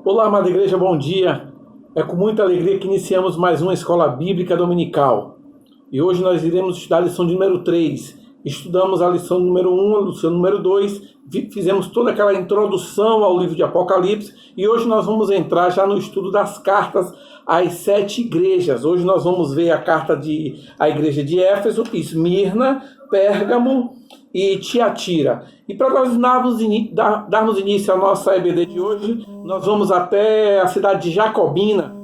Olá, amada igreja, bom dia. É com muita alegria que iniciamos mais uma escola bíblica dominical. E hoje nós iremos estudar a lição de número 3. Estudamos a lição número 1, a lição número 2, fizemos toda aquela introdução ao livro de Apocalipse e hoje nós vamos entrar já no estudo das cartas às 7 igrejas. Hoje nós vamos ver a carta à igreja de Éfeso, Esmirna, Pérgamo e Tiatira. E para nós darmos início à nossa EBD de hoje, nós vamos até a cidade de Jacobina,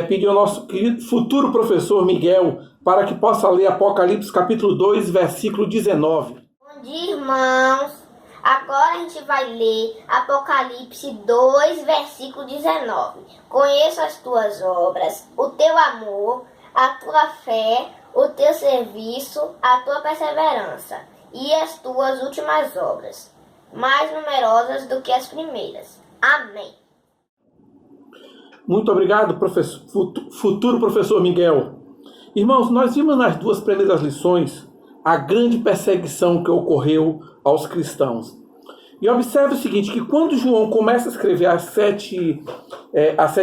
pedir ao nosso querido futuro professor Miguel para que possa ler Apocalipse capítulo 2, versículo 19. Bom dia, irmãos. Agora a gente vai ler Apocalipse 2, versículo 19. Conheço as tuas obras, o teu amor, a tua fé, o teu serviço, a tua perseverança e as tuas últimas obras, mais numerosas do que as primeiras. Amém. Muito obrigado, futuro professor Miguel. Irmãos, nós vimos nas duas primeiras lições a grande perseguição que ocorreu aos cristãos. E observe o seguinte, que quando João começa a escrever as sete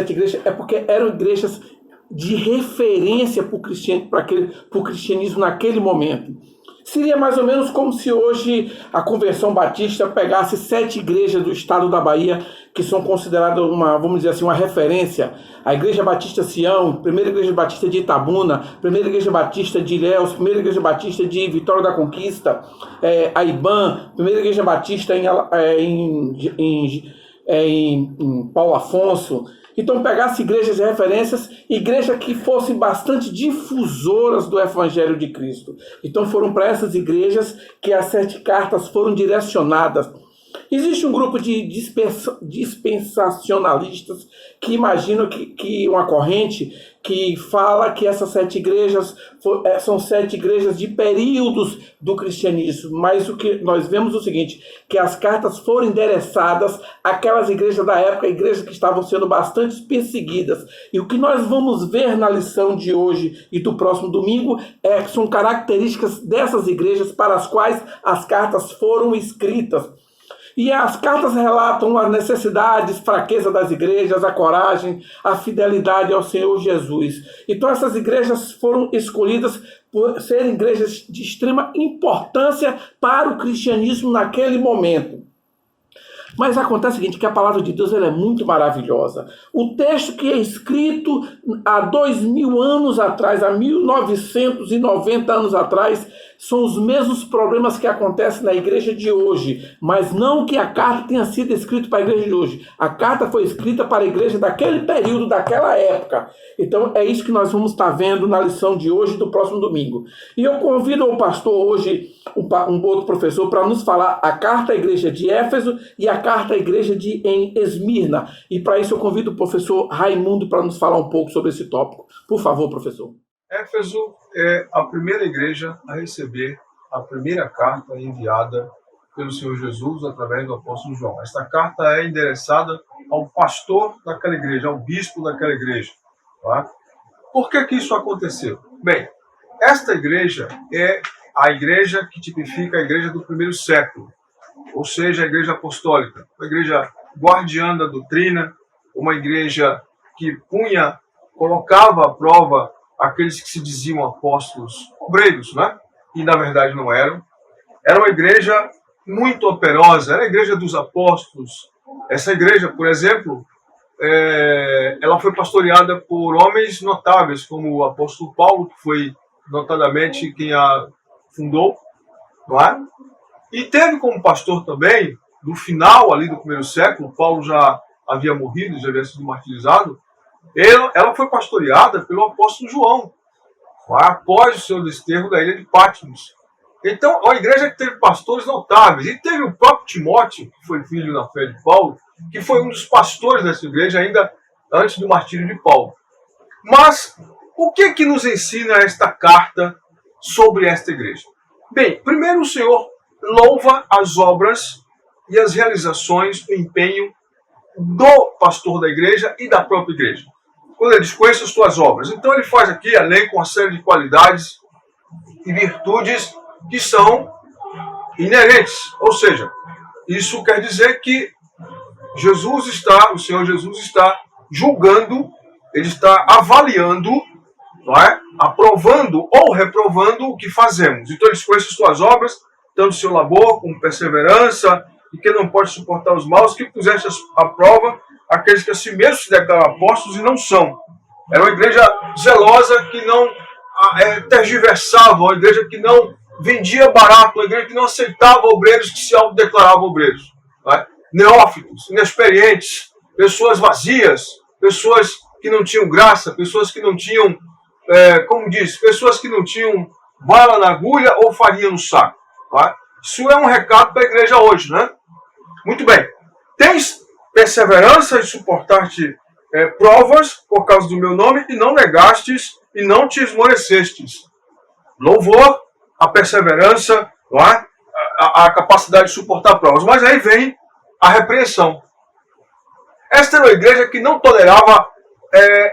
igrejas, é porque eram igrejas de referência para o cristianismo naquele momento. Seria mais ou menos como se hoje a Convenção Batista pegasse 7 igrejas do estado da Bahia, que são consideradas vamos dizer assim, uma referência. A Igreja Batista Sião, Primeira Igreja Batista de Itabuna, Primeira Igreja Batista de Ilhéus, Primeira Igreja Batista de Vitória da Conquista, a IBAN, Primeira Igreja Batista em Paulo Afonso. Então pegasse igrejas de referências, igrejas que fossem bastante difusoras do Evangelho de Cristo. Então foram para essas igrejas que as 7 cartas foram direcionadas. Existe um grupo de dispensacionalistas que imaginam que uma corrente que fala que essas 7 igrejas são 7 igrejas de períodos do cristianismo. Mas o que nós vemos é o seguinte, que as cartas foram endereçadas àquelas igrejas da época, igrejas que estavam sendo bastante perseguidas. E o que nós vamos ver na lição de hoje e do próximo domingo são características dessas igrejas para as quais as cartas foram escritas. E as cartas relatam as necessidades, fraqueza das igrejas, a coragem, a fidelidade ao Senhor Jesus. Então essas igrejas foram escolhidas por serem igrejas de extrema importância para o cristianismo naquele momento. Mas acontece o seguinte, que a palavra de Deus ela é muito maravilhosa. O texto que é escrito há 2000 anos atrás, há 1990 anos atrás, são os mesmos problemas que acontecem na igreja de hoje. Mas não que a carta tenha sido escrita para a igreja de hoje. A carta foi escrita para a igreja daquele período, daquela época. Então é isso que nós vamos estar vendo na lição de hoje e do próximo domingo. E eu convido o pastor hoje, um outro professor, para nos falar a carta à igreja de Éfeso e a carta à igreja em Esmirna. E para isso eu convido o professor Raimundo para nos falar um pouco sobre esse tópico. Por favor, professor. Éfeso é a primeira igreja a receber a primeira carta enviada pelo Senhor Jesus através do apóstolo João. Esta carta é endereçada ao pastor daquela igreja, ao bispo daquela igreja. Tá? Por que isso aconteceu? Bem, esta igreja é a igreja que tipifica a igreja do primeiro século, ou seja, a igreja apostólica, uma igreja guardiã da doutrina, uma igreja que colocava à prova aqueles que se diziam apóstolos obreiros, né? E na verdade não eram. Era uma igreja muito operosa, era a igreja dos apóstolos. Essa igreja, por exemplo, ela foi pastoreada por homens notáveis, como o apóstolo Paulo, que foi notadamente quem a fundou, não é? E teve como pastor também, no final ali do primeiro século, Paulo já havia morrido, já havia sido martirizado, ela foi pastoreada pelo apóstolo João, após o seu desterro da ilha de Patmos. Então, a igreja que teve pastores notáveis, e teve o próprio Timóteo, que foi filho na fé de Paulo, que foi um dos pastores dessa igreja ainda antes do martírio de Paulo. Mas, o que nos ensina esta carta sobre esta igreja? Bem, primeiro o Senhor louva as obras e as realizações, o empenho do pastor da igreja e da própria igreja. Quando ele diz, conheça as tuas obras. Então ele faz aqui, elenca uma série de qualidades e virtudes que são inerentes. Ou seja, isso quer dizer que o Senhor Jesus está julgando, ele está avaliando, não é? Aprovando ou reprovando o que fazemos. Então ele conhece as tuas obras, tanto o seu labor como perseverança, e que não pode suportar os maus, que puseste à prova aqueles que a si mesmos se declaram apóstolos e não são. Era uma igreja zelosa que não tergiversava, uma igreja que não vendia barato, uma igreja que não aceitava obreiros que se autodeclaravam obreiros. Não é? Neófitos, inexperientes, pessoas vazias, pessoas que não tinham graça, pessoas que não tinham, pessoas que não tinham bala na agulha ou farinha no saco. Tá? Isso é um recado para a igreja hoje, né? Muito bem. Tens perseverança em suportar-te provas por causa do meu nome e não negastes e não te esmorecestes. Louvor, a perseverança, não é? A capacidade de suportar provas. Mas aí vem a repreensão. Esta era uma igreja que não tolerava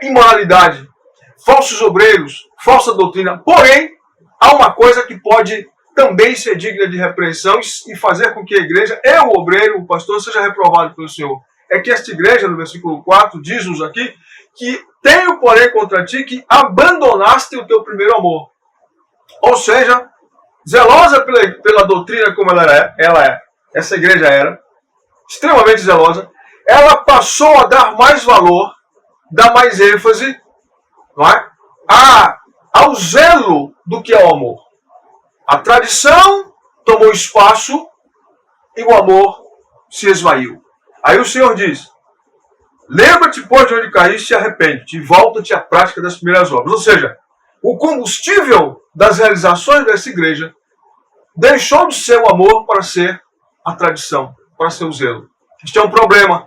imoralidade, falsos obreiros, falsa doutrina. Porém, há uma coisa que pode também ser digna de repreensão e fazer com que a igreja e o obreiro, o pastor, seja reprovado pelo Senhor. É que esta igreja, no versículo 4, diz-nos aqui que tenho, porém, contra ti que abandonaste o teu primeiro amor. Ou seja, zelosa pela doutrina como essa igreja era, extremamente zelosa, ela passou a dar mais valor, dar mais ênfase, não é? Ao zelo do que ao amor. A tradição tomou espaço e o amor se esvaiu. Aí o Senhor diz, lembra-te, pois, de onde caíste e arrepende-te, e volta-te à prática das primeiras obras. Ou seja, o combustível das realizações dessa igreja deixou de ser o amor para ser a tradição, para ser o zelo. Este é um problema.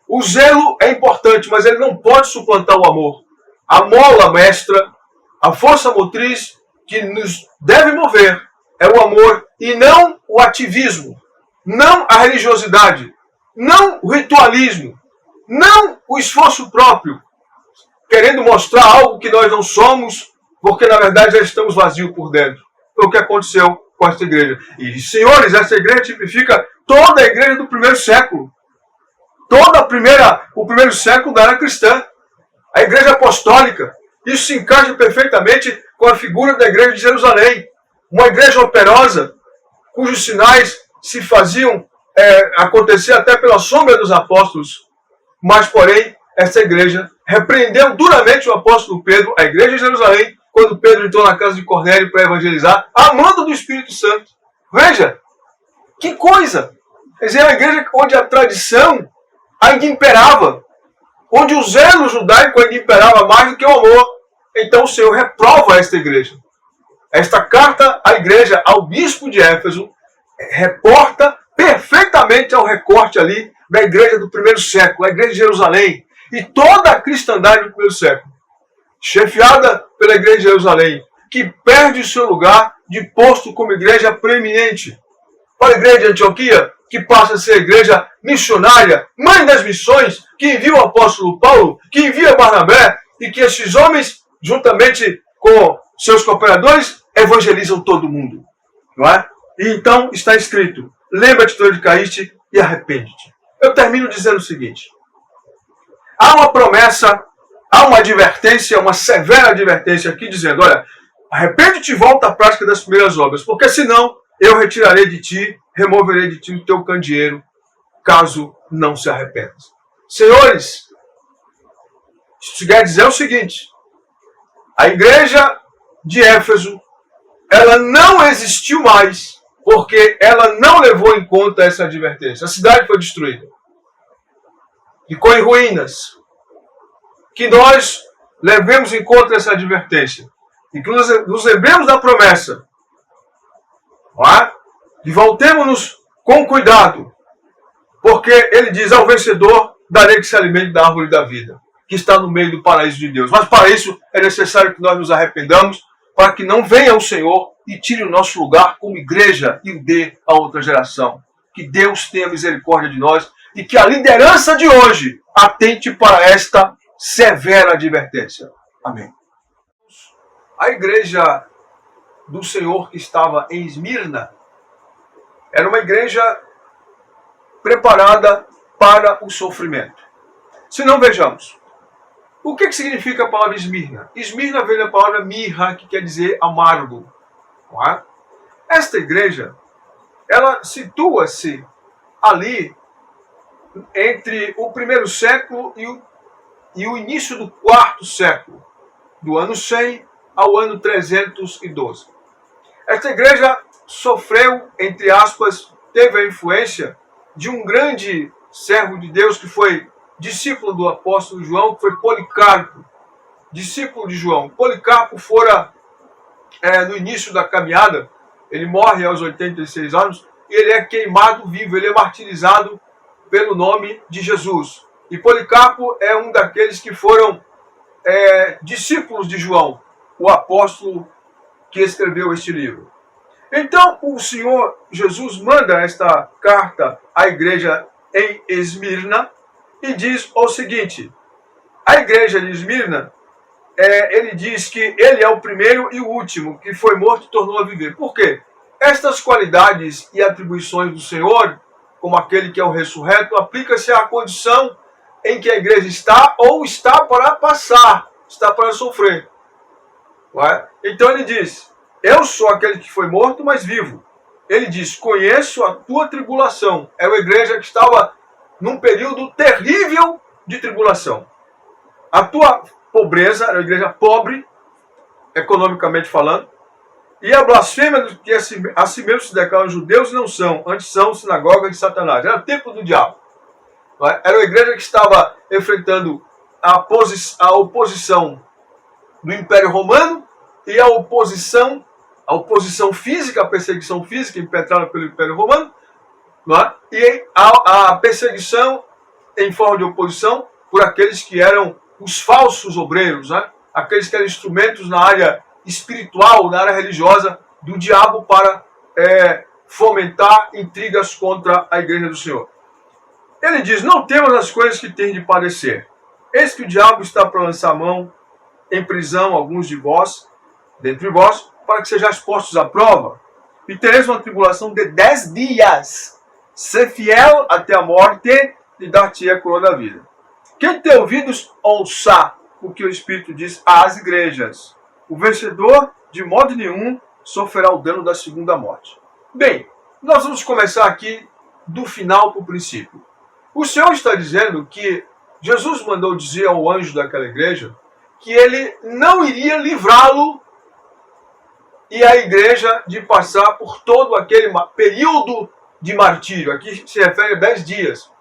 O zelo é importante, mas ele não pode suplantar o amor. A mola mestra, a força motriz que nos deve mover é o amor e não o ativismo, não a religiosidade, não o ritualismo, não o esforço próprio, querendo mostrar algo que nós não somos, porque na verdade já estamos vazios por dentro. Foi o que aconteceu com esta igreja. E, senhores, esta igreja tipifica toda a igreja do primeiro século. O primeiro século da era cristã. A igreja apostólica. Isso se encaixa perfeitamente com a figura da igreja de Jerusalém. Uma igreja operosa, cujos sinais se faziam acontecer até pela sombra dos apóstolos. Mas, porém, essa igreja repreendeu duramente o apóstolo Pedro, a igreja de Jerusalém, quando Pedro entrou na casa de Cornélio para evangelizar, amando do Espírito Santo. Veja, que coisa! Quer dizer, é uma igreja onde a tradição ainda imperava, onde o zelo judaico ainda imperava mais do que o amor. Então o Senhor reprova esta igreja. Esta carta à igreja, ao bispo de Éfeso, reporta perfeitamente ao recorte ali da igreja do primeiro século, a igreja de Jerusalém, e toda a cristandade do primeiro século, chefiada pela igreja de Jerusalém, que perde o seu lugar de posto como igreja preeminente. Para a igreja de Antioquia, que passa a ser a igreja missionária, mãe das missões, que envia o apóstolo Paulo, que envia Barnabé, e que esses homens, juntamente com seus cooperadores, evangelizam todo mundo. Não é? E então está escrito, lembra-te de onde caíste e arrepende-te. Eu termino dizendo o seguinte, há uma promessa, há uma advertência, uma severa advertência aqui, dizendo, olha, arrepende-te e volta à prática das primeiras obras, porque senão eu retirarei de ti, removerei de ti o teu candeeiro, caso não se arrependas. Senhores, isso quer dizer o seguinte, a igreja de Éfeso, ela não existiu mais, porque ela não levou em conta essa advertência. A cidade foi destruída. Ficou em ruínas. Que nós levemos em conta essa advertência. E que nos lembremos da promessa. E voltemos-nos com cuidado. Porque ele diz ao vencedor, darei que se alimente da árvore da vida, que está no meio do paraíso de Deus. Mas para isso é necessário que nós nos arrependamos, para que não venha o Senhor e tire o nosso lugar como igreja e o dê a outra geração. Que Deus tenha misericórdia de nós e que a liderança de hoje atente para esta severa advertência. Amém. A igreja do Senhor que estava em Esmirna era uma igreja preparada para o sofrimento. Se não, vejamos. O que significa a palavra Esmirna? Esmirna vem da palavra mirra, que quer dizer amargo. Não é? Esta igreja, ela situa-se ali entre o primeiro século e o início do quarto século, do ano 100 ao ano 312. Esta igreja sofreu, entre aspas, teve a influência de um grande servo de Deus que foi discípulo do apóstolo João, que foi Policarpo, discípulo de João. Policarpo fora, no início da caminhada, ele morre aos 86 anos, e ele é queimado vivo, ele é martirizado pelo nome de Jesus. E Policarpo é um daqueles que foram discípulos de João, o apóstolo que escreveu este livro. Então, o Senhor Jesus manda esta carta à igreja em Esmirna e diz o seguinte: a igreja de Esmirna, ele diz que ele é o primeiro e o último, que foi morto e tornou a viver. Por quê? Estas qualidades e atribuições do Senhor, como aquele que é o ressurreto, aplica-se à condição em que a igreja está ou está para passar, está para sofrer. Então ele diz: eu sou aquele que foi morto, mas vivo. Ele diz: conheço a tua tribulação. É uma igreja que estava num período terrível de tribulação. A tua pobreza, era uma igreja pobre, economicamente falando, e a blasfêmia dos que a si mesmos se declaram judeus não são, antes são sinagoga de Satanás. Era o templo do diabo. Era uma igreja que estava enfrentando a oposição do Império Romano e a oposição física, a perseguição física impetrada pelo Império Romano, e a perseguição em forma de oposição por aqueles que eram os falsos obreiros, aqueles que eram instrumentos na área espiritual, na área religiosa do diabo para fomentar intrigas contra a igreja do Senhor. Ele diz: não temas as coisas que tens de padecer. Eis que o diabo está para lançar a mão em prisão alguns de vós, dentre vós, para que sejais postos à prova, e tereis uma tribulação de 10 dias. Ser fiel até a morte, e dar-te a coroa da vida. Quem tem ouvidos, ouça o que o Espírito diz às igrejas. O vencedor, de modo nenhum, sofrerá o dano da segunda morte. Bem, nós vamos começar aqui do final para o princípio. O Senhor está dizendo que Jesus mandou dizer ao anjo daquela igreja que ele não iria livrá-lo e a igreja de passar por todo aquele período de martírio. Aqui se refere a 10 dias.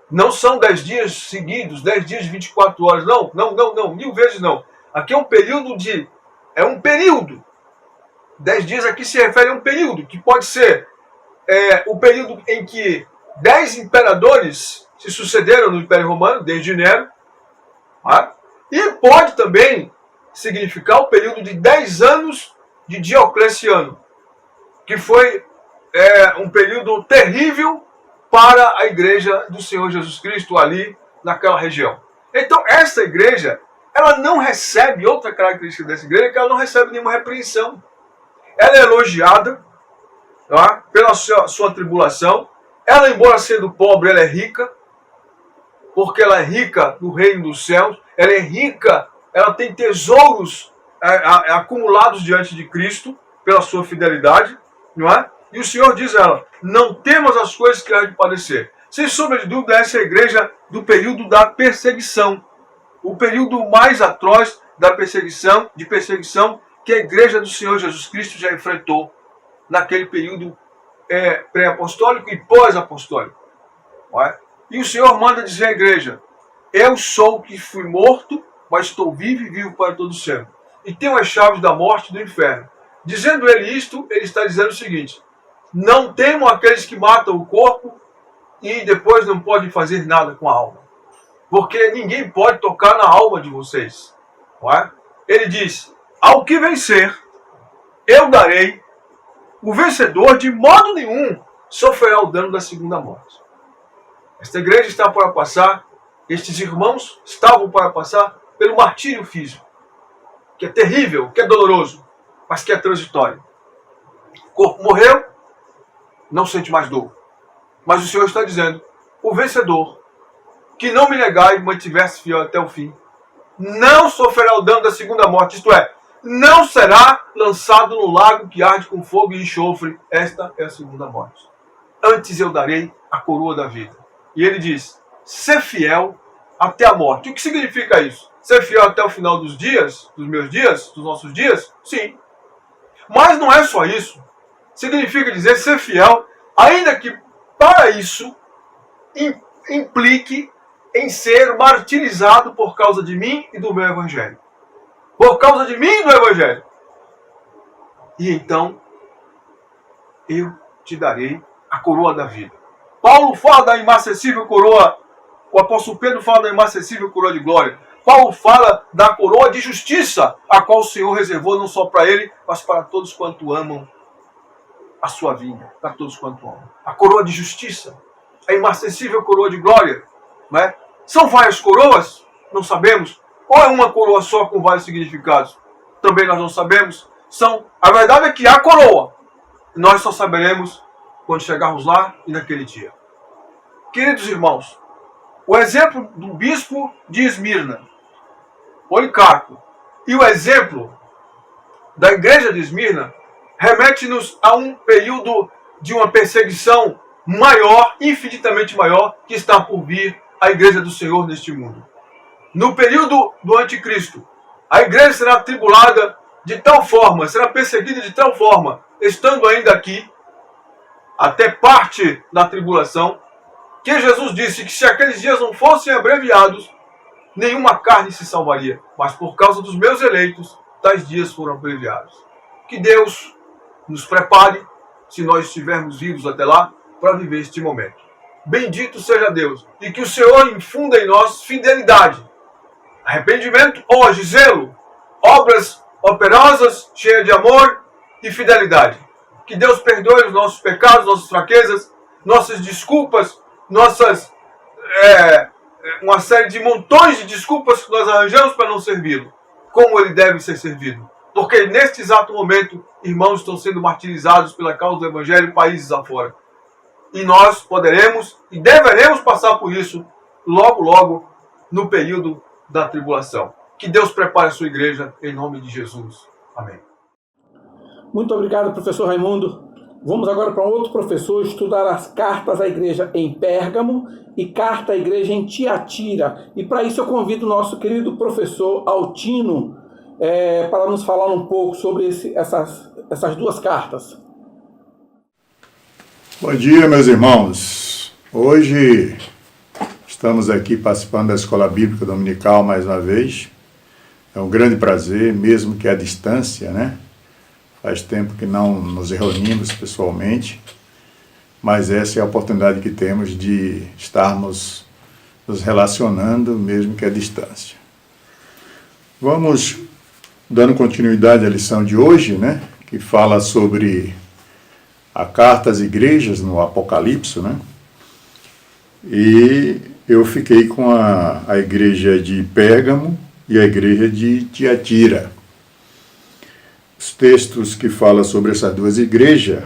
Não são 10 dias seguidos, 10 dias de 24 horas. Não, 1000 vezes não. Aqui é um período um período. 10 dias aqui se refere a um período, que pode ser o período em que 10 imperadores se sucederam no Império Romano, desde Nero. E pode também significar o período de 10 anos de Diocleciano, que foi um período terrível para a igreja do Senhor Jesus Cristo ali naquela região. Então, essa igreja, ela não recebe, outra característica dessa igreja é que ela não recebe nenhuma repreensão. Ela é elogiada pela sua tribulação. Ela, embora sendo pobre, ela é rica, porque ela é rica no reino dos céus. Ela é rica, ela tem tesouros acumulados diante de Cristo pela sua fidelidade, não é? E o Senhor diz a ela: não temas as coisas que há de padecer. Sem sombra de dúvida, essa é a igreja do período da perseguição. O período mais atroz da perseguição, que a igreja do Senhor Jesus Cristo já enfrentou naquele período pré-apostólico e pós-apostólico. E o Senhor manda dizer à igreja: eu sou o que fui morto, mas estou vivo e vivo para todo sempre. E tenho as chaves da morte e do inferno. Dizendo ele isto, ele está dizendo o seguinte: não temam aqueles que matam o corpo e depois não podem fazer nada com a alma. Porque ninguém pode tocar na alma de vocês. Ele diz: ao que vencer, eu darei. O vencedor, de modo nenhum, sofrerá o dano da segunda morte. Esta igreja está para passar, estes irmãos estavam para passar pelo martírio físico, que é terrível, que é doloroso, mas que é transitório. O corpo morreu, não sente mais dor. Mas o Senhor está dizendo: o vencedor, que não me negai e mantivesse fiel até o fim, não sofrerá o dano da segunda morte, isto é, não será lançado no lago que arde com fogo e enxofre. Esta é a segunda morte. Antes eu darei a coroa da vida. E ele diz, ser fiel até a morte. O que significa isso? Ser fiel até o final dos dias, dos meus dias, dos nossos dias? Sim. Mas não é só isso. Significa dizer ser fiel, ainda que para isso implique em ser martirizado por causa de mim e do meu evangelho. Por causa de mim e do evangelho. E então, eu te darei a coroa da vida. Paulo fala da inacessível coroa, o apóstolo Pedro fala da inacessível coroa de glória. Paulo fala da coroa de justiça, a qual o Senhor reservou não só para ele, mas para todos quanto amam a sua vinda. Para todos quanto amam. A coroa de justiça, a inacessível coroa de glória. Não é? São várias coroas? Não sabemos. Ou é uma coroa só com vários significados? Também nós não sabemos. A verdade é que há coroa. Nós só saberemos quando chegarmos lá e naquele dia. Queridos irmãos, o exemplo do bispo de Esmirna, Policarpo, e o exemplo da igreja de Esmirna remete-nos a um período de uma perseguição maior, infinitamente maior, que está por vir à igreja do Senhor neste mundo. No período do anticristo, a igreja será atribulada de tal forma, será perseguida de tal forma, estando ainda aqui, até parte da tribulação, que Jesus disse que se aqueles dias não fossem abreviados, nenhuma carne se salvaria. Mas por causa dos meus eleitos, tais dias foram abreviados. Que Deus nos prepare, se nós estivermos vivos até lá, para viver este momento. Bendito seja Deus, e que o Senhor infunda em nós fidelidade, arrependimento hoje, zelo, obras operosas, cheias de amor e fidelidade. Que Deus perdoe os nossos pecados, nossas fraquezas, nossas desculpas, uma série de montões de desculpas que nós arranjamos para não servi-lo, como ele deve ser servido. Porque neste exato momento, irmãos estão sendo martirizados pela causa do Evangelho países afora. E nós poderemos e deveremos passar por isso logo, logo, no período da tribulação. Que Deus prepare a sua igreja, em nome de Jesus. Amém. Muito obrigado, professor Raimundo. Vamos agora para um outro professor estudar as cartas à igreja em Pérgamo e carta à igreja em Tiatira. E para isso eu convido o nosso querido professor Altino para nos falar um pouco sobre essas duas cartas. Bom dia, meus irmãos. Hoje estamos aqui participando da Escola Bíblica Dominical mais uma vez. É um grande prazer, mesmo que à distância, né? Faz tempo que não nos reunimos pessoalmente, mas essa é a oportunidade que temos de estarmos nos relacionando, mesmo que à distância. Vamos dando continuidade à lição de hoje, né? Que fala sobre a carta às igrejas no Apocalipse, né? E eu fiquei com a igreja de Pérgamo e a igreja de Tiatira. Os textos que falam sobre essas duas igrejas,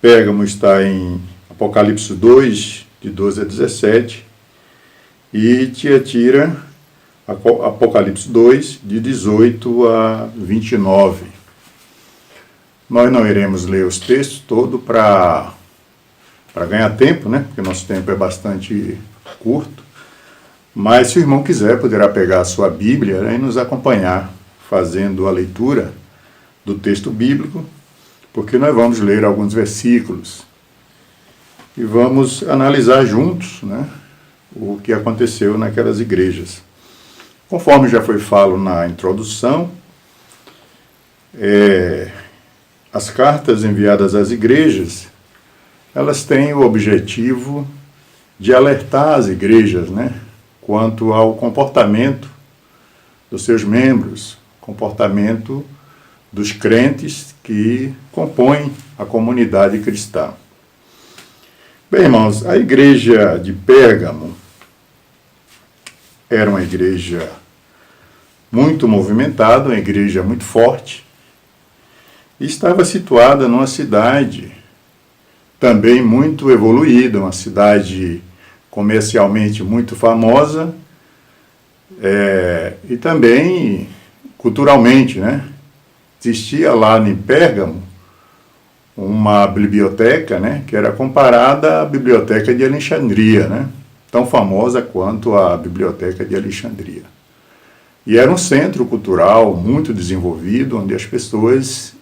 Pérgamo está em Apocalipse 2, de 12 a 17, e Tiatira, Apocalipse 2, de 18 a 29. Nós não iremos ler os textos todos para ganhar tempo, né? Porque nosso tempo é bastante curto. Mas se o irmão quiser, poderá pegar a sua Bíblia, né, e nos acompanhar fazendo a leitura do texto bíblico, porque nós vamos ler alguns versículos e vamos analisar juntos, né, o que aconteceu naquelas igrejas. Conforme já foi falado na introdução, as cartas enviadas às igrejas, elas têm o objetivo de alertar as igrejas, né, quanto ao comportamento dos seus membros, comportamento dos crentes que compõem a comunidade cristã. Bem, irmãos, a igreja de Pérgamo era uma igreja muito movimentada, uma igreja muito forte, e estava situada numa cidade também muito evoluída, uma cidade comercialmente muito famosa, e também culturalmente, né? Existia lá em Pérgamo uma biblioteca, né, que era comparada à biblioteca de Alexandria, né, tão famosa quanto a biblioteca de Alexandria. E era um centro cultural muito desenvolvido, onde as pessoas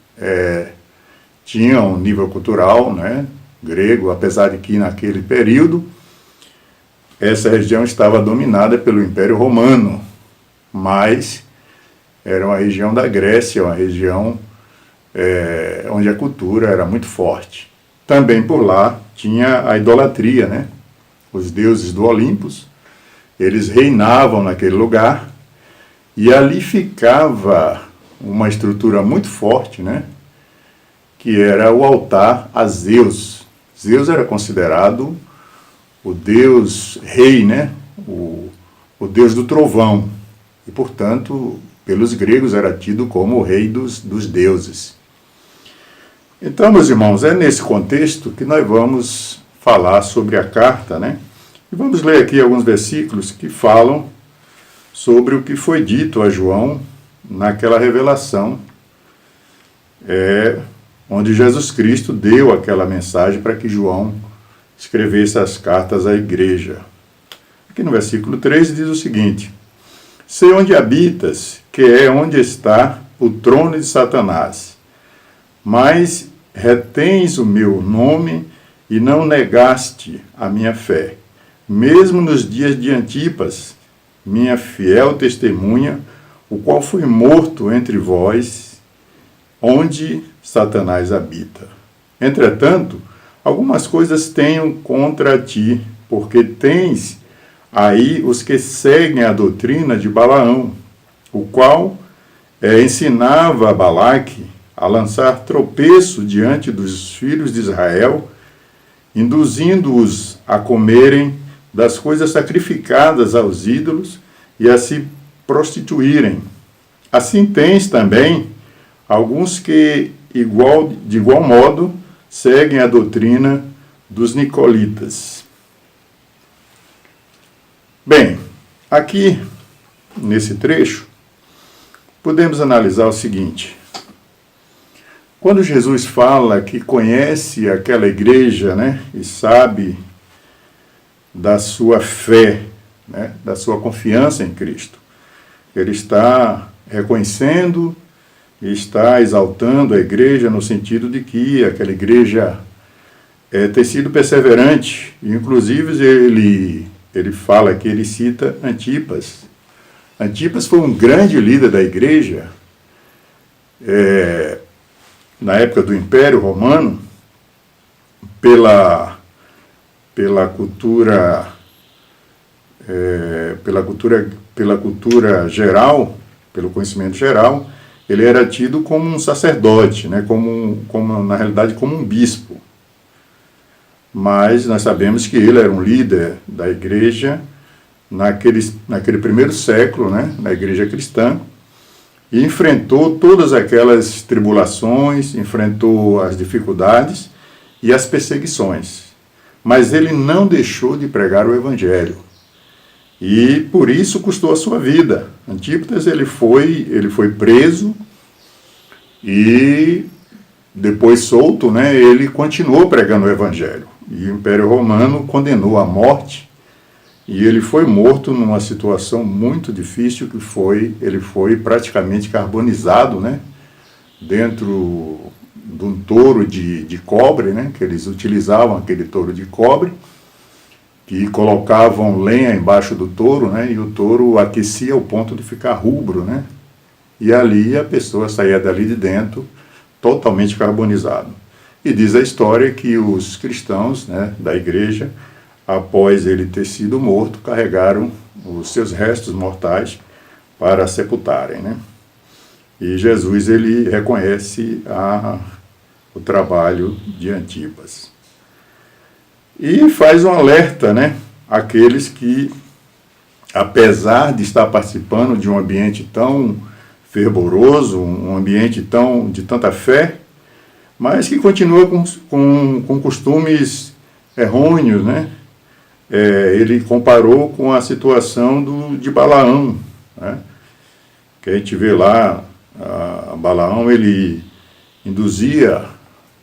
tinham um nível cultural, né, grego, apesar de que naquele período essa região estava dominada pelo Império Romano, mas era uma região da Grécia, uma região onde a cultura era muito forte. Também por lá tinha a idolatria, né? Os deuses do Olympus, eles reinavam naquele lugar, e ali ficava uma estrutura muito forte, né? Que era o altar a Zeus. Zeus era considerado o deus rei, né? O deus do trovão, e portanto, pelos gregos era tido como o rei dos deuses. Então, meus irmãos, é nesse contexto que nós vamos falar sobre a carta, né? E vamos ler aqui alguns versículos que falam sobre o que foi dito a João naquela revelação, onde Jesus Cristo deu aquela mensagem para que João escrevesse as cartas à igreja. Aqui no versículo 3 diz o seguinte: sei onde habitas, que é onde está o trono de Satanás, mas retens o meu nome e não negaste a minha fé, mesmo nos dias de Antipas, minha fiel testemunha, o qual foi morto entre vós, onde Satanás habita. Entretanto, algumas coisas tenho contra ti, porque tens aí os que seguem a doutrina de Balaão, o qual ensinava a Balaque a lançar tropeço diante dos filhos de Israel, induzindo-os a comerem das coisas sacrificadas aos ídolos e a se prostituírem. Assim tens também alguns que, de igual modo, seguem a doutrina dos nicolitas. Bem, aqui, nesse trecho, podemos analisar o seguinte: quando Jesus fala que conhece aquela igreja, né, e sabe da sua fé, né, da sua confiança em Cristo, ele está reconhecendo e está exaltando a igreja no sentido de que aquela igreja tem sido perseverante. Inclusive ele fala que ele cita Antipas. Antipas foi um grande líder da igreja na época do Império Romano, pela cultura geral, pelo conhecimento geral, ele era tido como um sacerdote, né, na realidade como um bispo. Mas nós sabemos que ele era um líder da igreja naquele primeiro século, né, na igreja cristã, e enfrentou todas aquelas tribulações, enfrentou as dificuldades e as perseguições. Mas ele não deixou de pregar o evangelho. E por isso custou a sua vida. Antípas, ele foi preso e depois solto, né, ele continuou pregando o evangelho. E o Império Romano condenou à morte, e ele foi morto numa situação muito difícil, ele foi praticamente carbonizado, né, dentro de um touro de cobre, né, que eles utilizavam aquele touro de cobre, que colocavam lenha embaixo do touro, né, e o touro aquecia ao ponto de ficar rubro, né, e ali a pessoa saía dali de dentro totalmente carbonizado. E diz a história que os cristãos, né, da igreja, após ele ter sido morto, carregaram os seus restos mortais para sepultarem, né? E Jesus, ele reconhece o trabalho de Antipas. E faz um alerta, né, àqueles que, apesar de estar participando de um ambiente tão fervoroso, um ambiente de tanta fé, mas que continua com costumes errôneos, né? ele comparou com a situação de Balaão, né? Que a gente vê lá, Balaão, ele induzia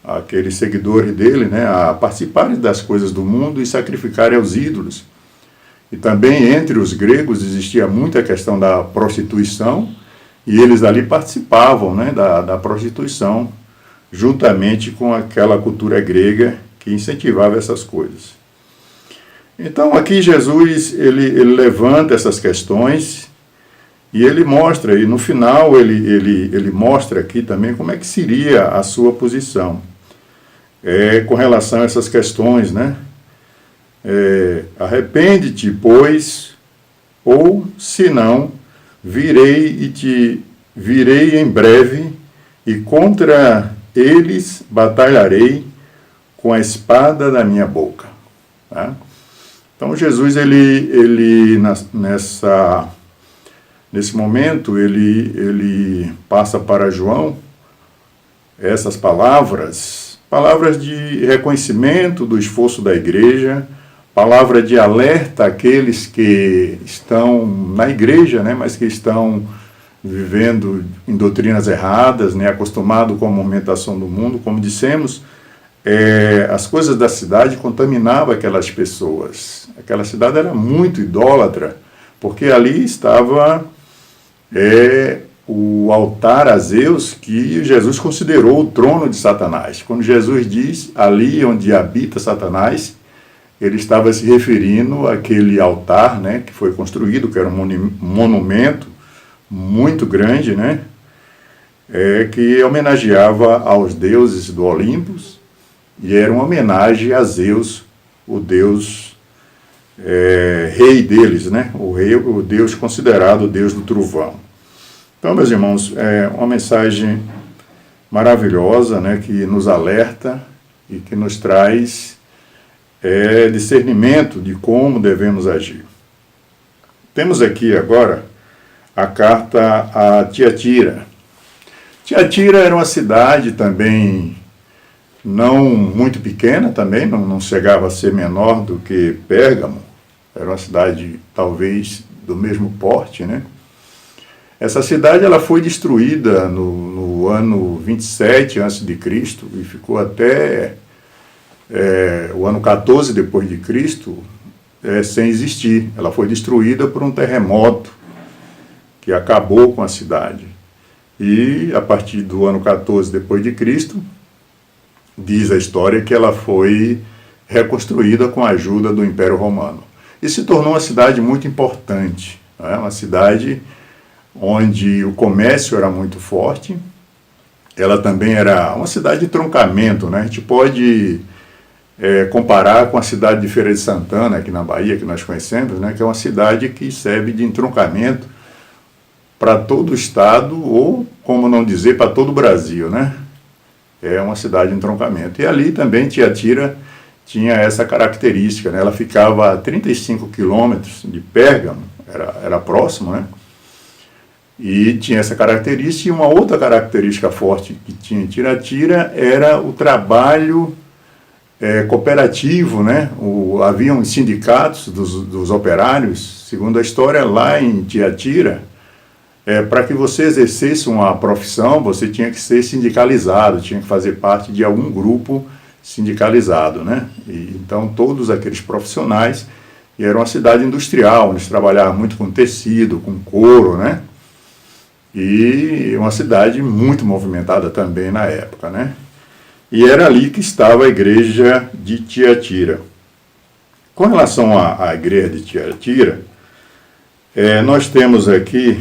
aqueles seguidores dele, né, a participarem das coisas do mundo e sacrificarem aos ídolos. E também entre os gregos existia muita questão da prostituição, e eles ali participavam, né, da prostituição, juntamente com aquela cultura grega que incentivava essas coisas. Então aqui Jesus ele levanta essas questões e ele mostra, e no final ele mostra aqui também como é que seria a sua posição com relação a essas questões, né? Arrepende-te, pois, ou senão virei em breve e contra eles batalharei com a espada da minha boca. Tá? Então Jesus nesse momento ele passa para João essas palavras de reconhecimento do esforço da igreja, palavra de alerta àqueles que estão na igreja, né, mas que estão vivendo em doutrinas erradas, né, acostumado com a movimentação do mundo. Como dissemos, as coisas da cidade contaminavam aquelas pessoas. Aquela cidade era muito idólatra, porque ali estava o altar a Zeus, que Jesus considerou o trono de Satanás. Quando Jesus diz ali onde habita Satanás, ele estava se referindo àquele altar, né, que foi construído, que era um monumento muito grande, né, que homenageava aos deuses do Olimpo, e era uma homenagem a Zeus, o deus rei deles, né, o deus considerado o deus do trovão. Então, meus irmãos, é uma mensagem maravilhosa, né, que nos alerta e que nos traz discernimento de como devemos agir. Temos aqui agora a carta a Tiatira. Tiatira era uma cidade também não muito pequena, também não chegava a ser menor do que Pérgamo. Era uma cidade talvez do mesmo porte, né? Essa cidade ela foi destruída no ano 27 a.C. e ficou até o ano 14 depois de Cristo sem existir. Ela foi destruída por um terremoto que acabou com a cidade. E a partir do ano 14 depois de Cristo, diz a história que ela foi reconstruída com a ajuda do Império Romano. E se tornou uma cidade muito importante, né? Uma cidade onde o comércio era muito forte. Ela também era uma cidade de troncamento, né? A gente pode comparar com a cidade de Feira de Santana, aqui na Bahia, que nós conhecemos, né? Que é uma cidade que serve de entroncamento para todo o estado, ou, como não dizer, para todo o Brasil, né? É uma cidade de entroncamento. E ali também Tiatira tinha essa característica, né? Ela ficava a 35 quilômetros de Pérgamo, era próximo, né? E tinha essa característica. E uma outra característica forte que tinha em Tiatira era o trabalho cooperativo, né? Haviam sindicatos dos operários. Segundo a história, lá em Tiatira, para que você exercesse uma profissão, você tinha que ser sindicalizado, tinha que fazer parte de algum grupo sindicalizado, né? Então todos aqueles profissionais, e era uma cidade industrial, onde se trabalhava muito com tecido, com couro, né? E uma cidade muito movimentada também na época, né? E era ali que estava a igreja de Tiatira. Com relação à igreja de Tiatira, nós temos aqui,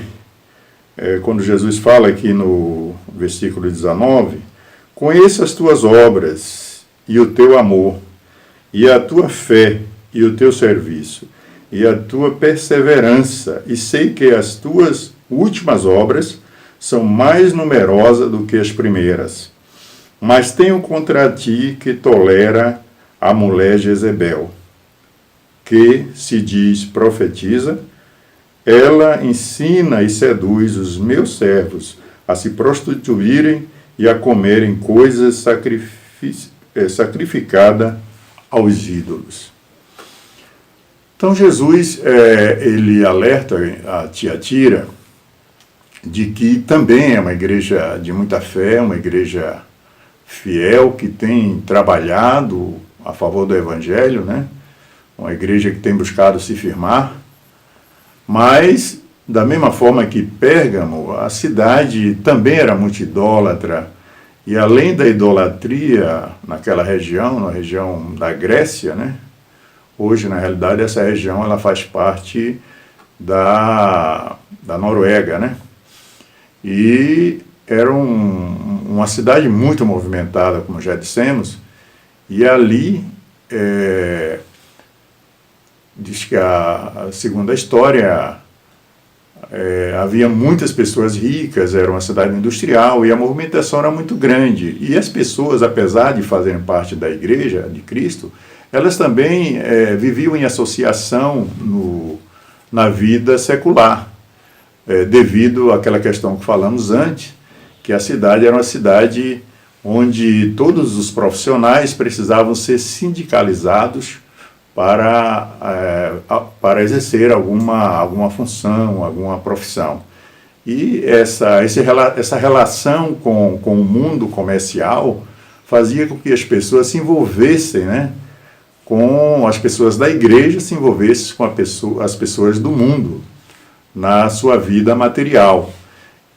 quando Jesus fala aqui no versículo 19, conheço as tuas obras e o teu amor, e a tua fé e o teu serviço, e a tua perseverança, e sei que as tuas últimas obras são mais numerosas do que as primeiras. Mas tenho contra ti que tolera a mulher Jezebel, que se diz profetiza. Ela ensina e seduz os meus servos a se prostituírem e a comerem coisas sacrificadas aos ídolos. Então Jesus, ele alerta a Tiatira de que também é uma igreja de muita fé, uma igreja fiel, que tem trabalhado a favor do Evangelho, né? Uma igreja que tem buscado se firmar, mas, da mesma forma que Pérgamo, a cidade também era muito idólatra, e além da idolatria naquela região, na região da Grécia, né? Hoje, na realidade, essa região ela faz parte da Noruega, né? E era uma cidade muito movimentada, como já dissemos, e ali, diz que segundo a história, havia muitas pessoas ricas, era uma cidade industrial e a movimentação era muito grande. E as pessoas, apesar de fazerem parte da Igreja de Cristo, elas também viviam em associação na vida secular, devido àquela questão que falamos antes, que a cidade era uma cidade onde todos os profissionais precisavam ser sindicalizados para exercer alguma função, alguma profissão. E essa relação com o mundo comercial fazia com que as pessoas se envolvessem, né, com as pessoas da igreja, se envolvessem com as pessoas do mundo na sua vida material.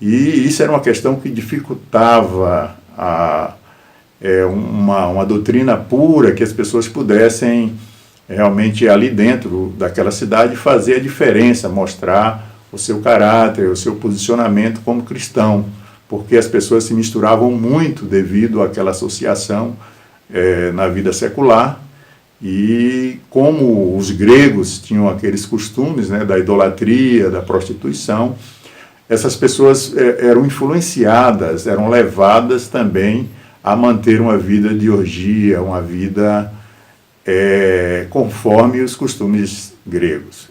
E isso era uma questão que dificultava uma doutrina pura, que as pessoas pudessem realmente ali dentro daquela cidade fazer a diferença, mostrar o seu caráter, o seu posicionamento como cristão, porque as pessoas se misturavam muito devido àquela associação na vida secular. E como os gregos tinham aqueles costumes, né, da idolatria, da prostituição, essas pessoas eram influenciadas, eram levadas também a manter uma vida de orgia, uma vida conforme os costumes gregos.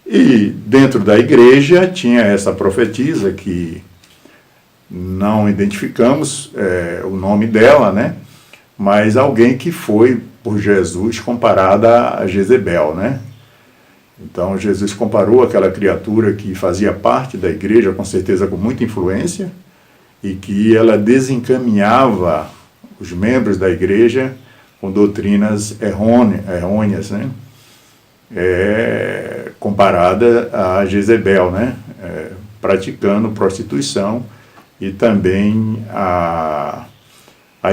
E dentro da igreja tinha essa profetisa, que não identificamos o nome dela, né? Mas alguém que foi por Jesus comparada a Jezebel, né? Então Jesus comparou aquela criatura que fazia parte da igreja, com certeza com muita influência, e que ela desencaminhava os membros da igreja com doutrinas errôneas, né? Comparada a Jezebel, né? Praticando prostituição e também a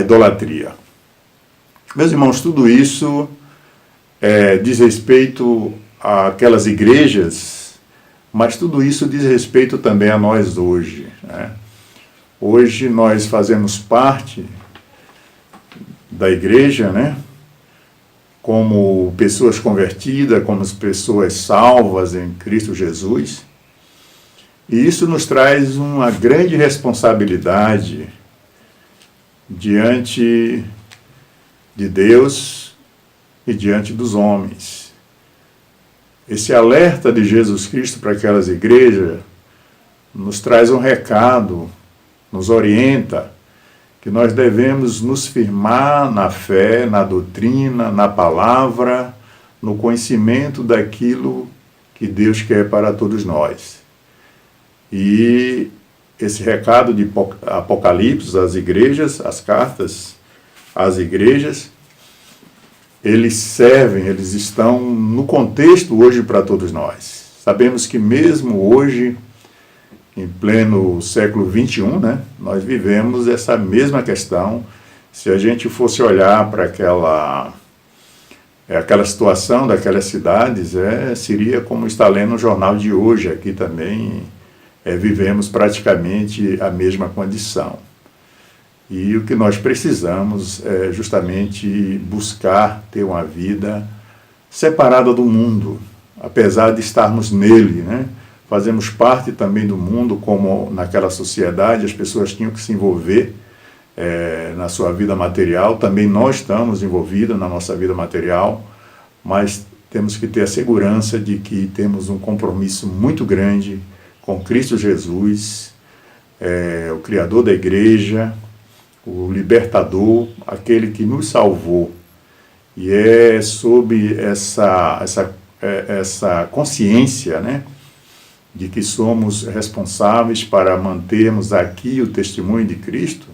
idolatria. Meus irmãos, tudo isso diz respeito àquelas igrejas, mas tudo isso diz respeito também a nós hoje, né? Hoje nós fazemos parte da igreja, né? Como pessoas convertidas, como pessoas salvas em Cristo Jesus. E isso nos traz uma grande responsabilidade diante de Deus e diante dos homens. Esse alerta de Jesus Cristo para aquelas igrejas nos traz um recado, nos orienta que nós devemos nos firmar na fé, na doutrina, na palavra, no conhecimento daquilo que Deus quer para todos nós. E esse recado de Apocalipse às igrejas, as cartas às igrejas, eles estão no contexto hoje para todos nós. Sabemos que mesmo hoje, em pleno século XXI, né, nós vivemos essa mesma questão. Se a gente fosse olhar para aquela situação daquelas cidades, seria como está lendo o jornal de hoje. Aqui também vivemos praticamente a mesma condição. E o que nós precisamos é justamente buscar ter uma vida separada do mundo, apesar de estarmos nele, né? Fazemos parte também do mundo, como naquela sociedade as pessoas tinham que se envolver na sua vida material. Também nós estamos envolvidos na nossa vida material, mas temos que ter a segurança de que temos um compromisso muito grande com Cristo Jesus, o Criador da igreja, o libertador, aquele que nos salvou. E é sob essa consciência, né, de que somos responsáveis para mantermos aqui o testemunho de Cristo,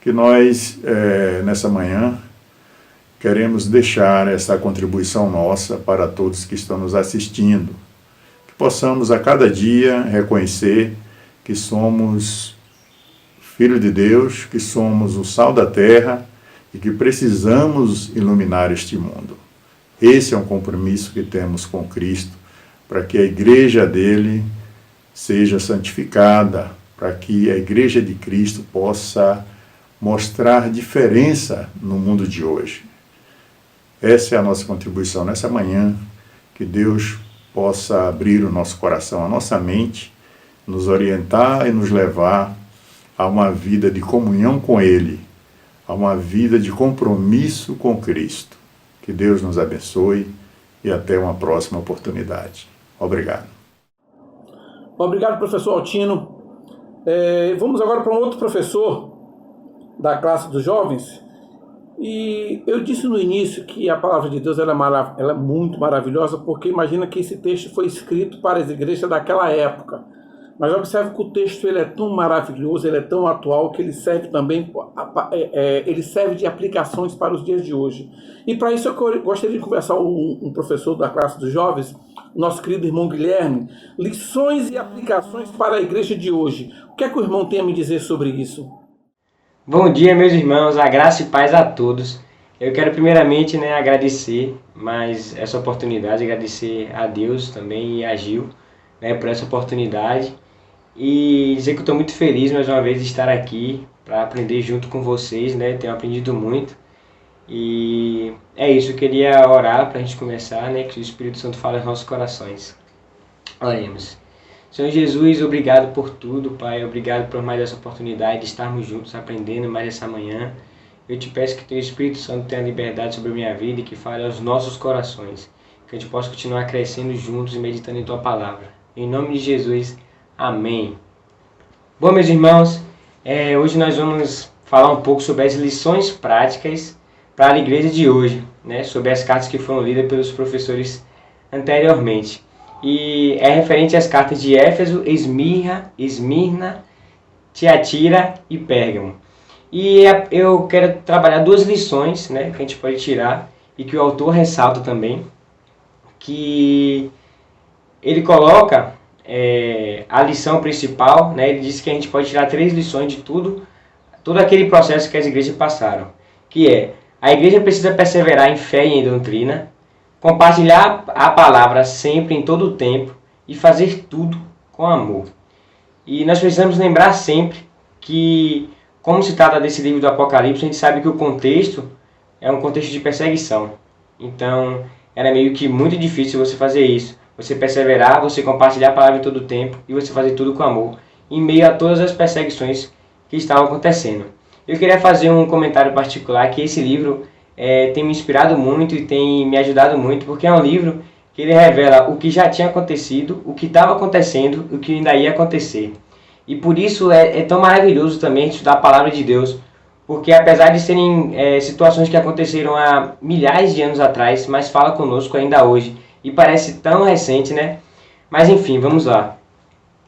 que nós, nessa manhã, queremos deixar essa contribuição nossa para todos que estão nos assistindo, que possamos a cada dia reconhecer que somos filhos de Deus, que somos o sal da terra e que precisamos iluminar este mundo. Esse é um compromisso que temos com Cristo, para que a igreja dele seja santificada, para que a igreja de Cristo possa mostrar diferença no mundo de hoje. Essa é a nossa contribuição nessa manhã, que Deus possa abrir o nosso coração, a nossa mente, nos orientar e nos levar a uma vida de comunhão com Ele, a uma vida de compromisso com Cristo. Que Deus nos abençoe e até uma próxima oportunidade. Obrigado. Obrigado, professor Altino. Vamos agora para um outro professor da classe dos jovens. E eu disse no início que a palavra de Deus ela é muito maravilhosa, porque imagina que esse texto foi escrito para as igrejas daquela época. Mas observe que o texto ele é tão maravilhoso, ele é tão atual, que ele serve também, ele serve de aplicações para os dias de hoje. E para isso eu gostaria de conversar um professor da classe dos jovens, nosso querido irmão Guilherme, lições e aplicações para a igreja de hoje. O que é que o irmão tem a me dizer sobre isso? Bom dia, meus irmãos, a graça e paz a todos. Eu quero primeiramente agradecer mais essa oportunidade, agradecer a Deus também e a Gil por essa oportunidade e dizer que eu estou muito feliz mais uma vez de estar aqui para aprender junto com vocês, tenho aprendido muito e é isso, eu queria orar para a gente começar, que o Espírito Santo fale aos nossos corações. Oremos. Senhor Jesus, obrigado por tudo, Pai, obrigado por mais essa oportunidade de estarmos juntos aprendendo mais essa manhã. Eu te peço que teu Espírito Santo tenha liberdade sobre a minha vida e que fale aos nossos corações, que a gente possa continuar crescendo juntos e meditando em tua palavra. Em nome de Jesus, amém. Bom, meus irmãos, hoje nós vamos falar um pouco sobre as lições práticas para a igreja de hoje, sobre as cartas que foram lidas pelos professores anteriormente. E é referente às cartas de Éfeso, Esmirna, Tiatira e Pérgamo. E eu quero trabalhar duas lições que a gente pode tirar e que o autor ressalta também, que ele coloca a lição principal, ele diz que a gente pode tirar 3 lições de todo aquele processo que as igrejas passaram, que é: a igreja precisa perseverar em fé e em doutrina, compartilhar a palavra sempre, em todo o tempo, e fazer tudo com amor. E nós precisamos lembrar sempre que, como se trata desse livro do Apocalipse, a gente sabe que o contexto é um contexto de perseguição. Então, era meio que muito difícil você fazer isso. Você perseverar, você compartilhar a palavra em todo o tempo e você fazer tudo com amor, em meio a todas as perseguições que estavam acontecendo. Eu queria fazer um comentário particular, que esse livro tem me inspirado muito e tem me ajudado muito, porque é um livro que ele revela o que já tinha acontecido, o que estava acontecendo e o que ainda ia acontecer. E por isso é tão maravilhoso também estudar a palavra de Deus, porque apesar de serem situações que aconteceram há milhares de anos atrás, mas fala conosco ainda hoje. E parece tão recente, Mas enfim, vamos lá.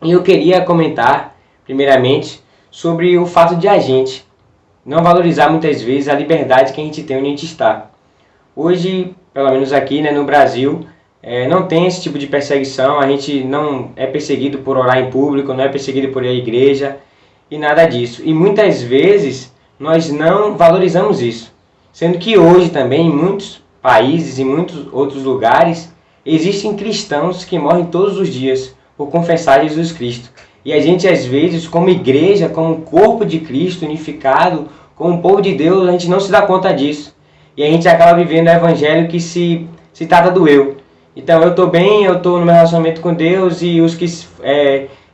E eu queria comentar, primeiramente, sobre o fato de a gente não valorizar muitas vezes a liberdade que a gente tem onde a gente está. Hoje, pelo menos aqui no Brasil, não tem esse tipo de perseguição, a gente não é perseguido por orar em público, não é perseguido por ir à igreja e nada disso. E muitas vezes nós não valorizamos isso, sendo que hoje também em muitos países e muitos outros lugares existem cristãos que morrem todos os dias por confessar Jesus Cristo. E a gente às vezes, como igreja, como corpo de Cristo unificado, como povo de Deus, a gente não se dá conta disso. E a gente acaba vivendo o evangelho que se trata do eu. Então eu estou bem, eu estou no meu relacionamento com Deus, e os que